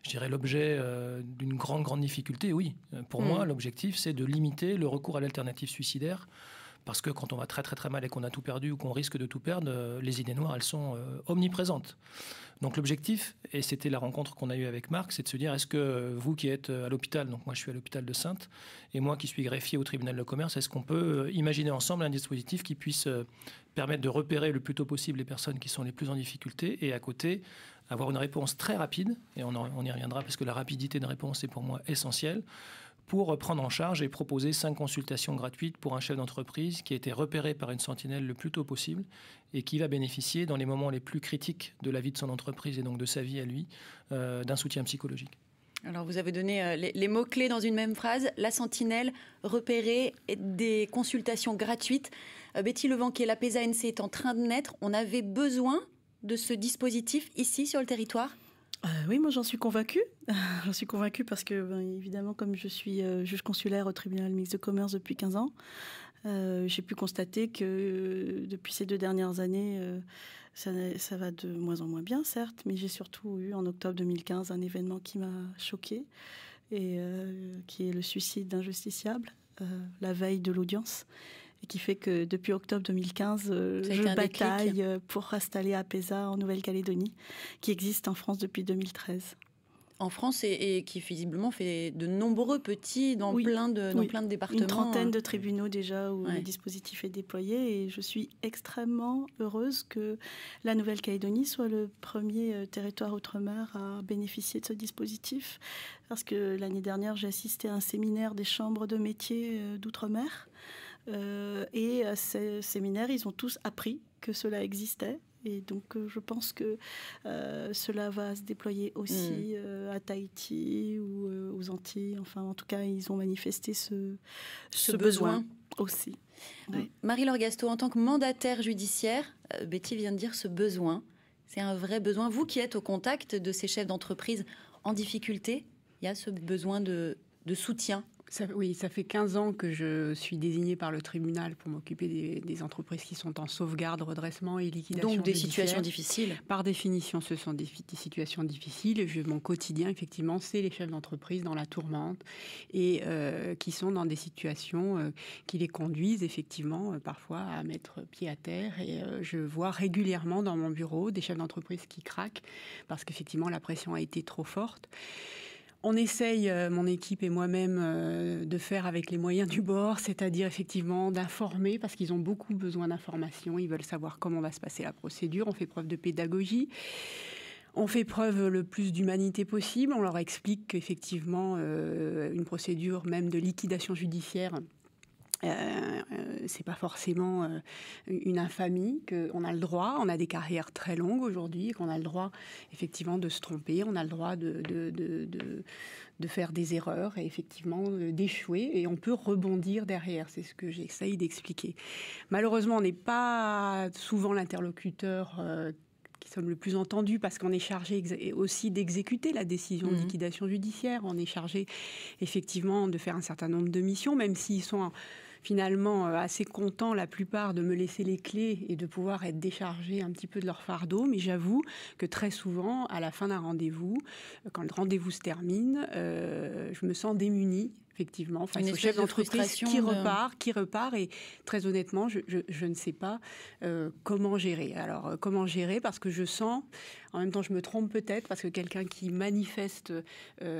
je dirais, l'objet d'une grande difficulté, oui. Pour moi, l'objectif, c'est de limiter le recours à l'alternative suicidaire. Parce que quand on va très mal et qu'on a tout perdu ou qu'on risque de tout perdre, les idées noires, elles sont omniprésentes. Donc l'objectif, et c'était la rencontre qu'on a eue avec Marc, c'est de se dire, est-ce que vous qui êtes à l'hôpital, donc moi je suis à l'hôpital de Saintes, et moi qui suis greffier au tribunal de commerce, est-ce qu'on peut imaginer ensemble un dispositif qui puisse permettre de repérer le plus tôt possible les personnes qui sont les plus en difficulté, et à côté, avoir une réponse très rapide, et on y reviendra parce que la rapidité de réponse est pour moi essentielle, pour prendre en charge et proposer 5 consultations gratuites pour un chef d'entreprise qui a été repéré par une sentinelle le plus tôt possible et qui va bénéficier dans les moments les plus critiques de la vie de son entreprise et donc de sa vie à lui, d'un soutien psychologique. Alors vous avez donné les mots-clés dans une même phrase, la sentinelle, repérer, et des consultations gratuites. Betty Levanquet, l'APESA ANC est en train de naître. On avait besoin de ce dispositif ici sur le territoire ? Oui, moi j'en suis convaincue. J'en suis convaincue parce que, évidemment, comme je suis juge consulaire au tribunal mixte de commerce depuis 15 ans, j'ai pu constater que depuis ces 2 dernières années, ça va de moins en moins bien, certes, mais j'ai surtout eu en octobre 2015 un événement qui m'a choquée, et qui est le suicide d'un justiciable, la veille de l'audience. Et qui fait que depuis octobre 2015, je bataille pour installer APESA en Nouvelle-Calédonie, qui existe en France depuis 2013. En France et qui visiblement fait de nombreux petits dans plein de départements. Une trentaine de tribunaux déjà où le dispositif est déployé, et je suis extrêmement heureuse que la Nouvelle-Calédonie soit le premier territoire outre-mer à bénéficier de ce dispositif, parce que l'année dernière j'ai assisté à un séminaire des chambres de métiers d'outre-mer, et à ces séminaires ils ont tous appris que cela existait. Et donc, je pense que cela va se déployer aussi à Tahiti ou aux Antilles. Enfin, en tout cas, ils ont manifesté ce besoin aussi. Oui. Marie-Laure Gastaud, en tant que mandataire judiciaire, Betty vient de dire ce besoin. C'est un vrai besoin. Vous qui êtes au contact de ces chefs d'entreprise en difficulté, il y a ce besoin de soutien. Oui, ça fait 15 ans que je suis désignée par le tribunal pour m'occuper des entreprises qui sont en sauvegarde, redressement et liquidation judiciaire. Donc des situations difficiles. Par définition, ce sont des situations difficiles. Mon quotidien, effectivement, c'est les chefs d'entreprise dans la tourmente et qui sont dans des situations qui les conduisent, effectivement, parfois à mettre pied à terre. Et je vois régulièrement dans mon bureau des chefs d'entreprise qui craquent parce qu'effectivement, la pression a été trop forte. On essaye, mon équipe et moi-même, de faire avec les moyens du bord, c'est-à-dire effectivement d'informer, parce qu'ils ont beaucoup besoin d'informations, ils veulent savoir comment va se passer la procédure, on fait preuve de pédagogie. On fait preuve le plus d'humanité possible, on leur explique qu'effectivement, une procédure même de liquidation judiciaire, c'est pas forcément une infamie, qu'on a le droit, on a des carrières très longues aujourd'hui, qu'on a le droit effectivement de se tromper, on a le droit de faire des erreurs et effectivement d'échouer, et on peut rebondir derrière, c'est ce que j'essaye d'expliquer. Malheureusement, on n'est pas souvent l'interlocuteur qui sommes le plus entendus, parce qu'on est chargé aussi d'exécuter la décision de liquidation judiciaire. On est chargé effectivement de faire un certain nombre de missions, même s'ils sont finalement assez contents, la plupart, de me laisser les clés et de pouvoir être déchargés un petit peu de leur fardeau. Mais j'avoue que très souvent, à la fin d'un rendez-vous, quand le rendez-vous se termine, je me sens démunie, effectivement, face au chef d'entreprise qui repart, et très honnêtement, je ne sais pas comment gérer. Alors, comment gérer? Parce que je sens, en même temps je me trompe peut-être, parce que quelqu'un qui manifeste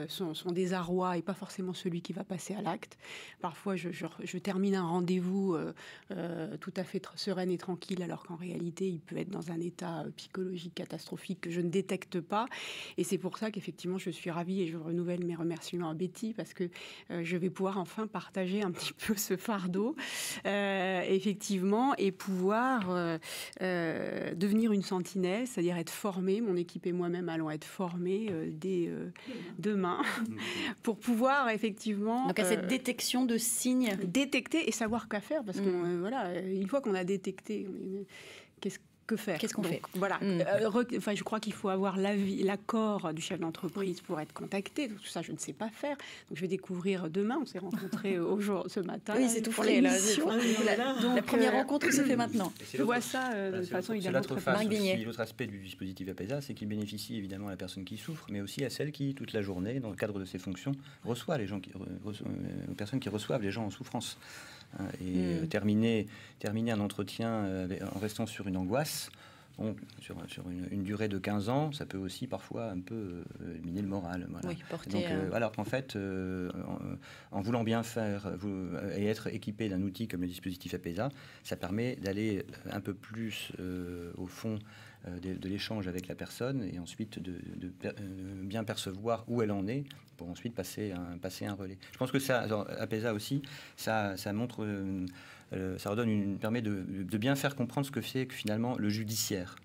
son désarroi n'est pas forcément celui qui va passer à l'acte. Parfois, je termine un rendez-vous tout à fait sereine et tranquille, alors qu'en réalité, il peut être dans un état psychologique catastrophique que je ne détecte pas. Et c'est pour ça qu'effectivement, je suis ravie, et je renouvelle mes remerciements à Betty, parce que je vais pouvoir enfin partager un petit peu ce fardeau, effectivement, et pouvoir devenir une sentinelle, c'est-à-dire être formée. Mon équipe et moi-même allons être formés dès demain pour pouvoir effectivement... Donc à cette détection de signes. Détecter et savoir quoi faire, parce que voilà, une fois qu'on a détecté, que faire? Qu'est-ce qu'on fait? Voilà. Enfin, je crois qu'il faut avoir l'accord du chef d'entreprise pour être contacté. Tout ça, je ne sais pas faire. Donc, je vais découvrir demain. On s'est rencontrés ce matin. Oui, c'est tout pour frais. l'émission. La première rencontre se fait maintenant. Je vois ça de façon évidemment très facile. L'autre aspect du dispositif APESA, c'est qu'il bénéficie évidemment à la personne qui souffre, mais aussi à celle qui, toute la journée, dans le cadre de ses fonctions, reçoit les gens aux personnes qui reçoivent les gens en souffrance. Et terminer un entretien en restant sur une angoisse, sur une durée de 15 ans, ça peut aussi parfois un peu miner le moral. Voilà. Oui, donc, alors qu'en fait, en voulant bien faire et être équipé d'un outil comme le dispositif APESA, ça permet d'aller un peu plus au fond de l'échange avec la personne et ensuite de bien percevoir où elle en est pour ensuite passer un relais. Je pense que ça, APESA aussi, ça montre... ça permet de bien faire comprendre ce que fait que finalement le judiciaire.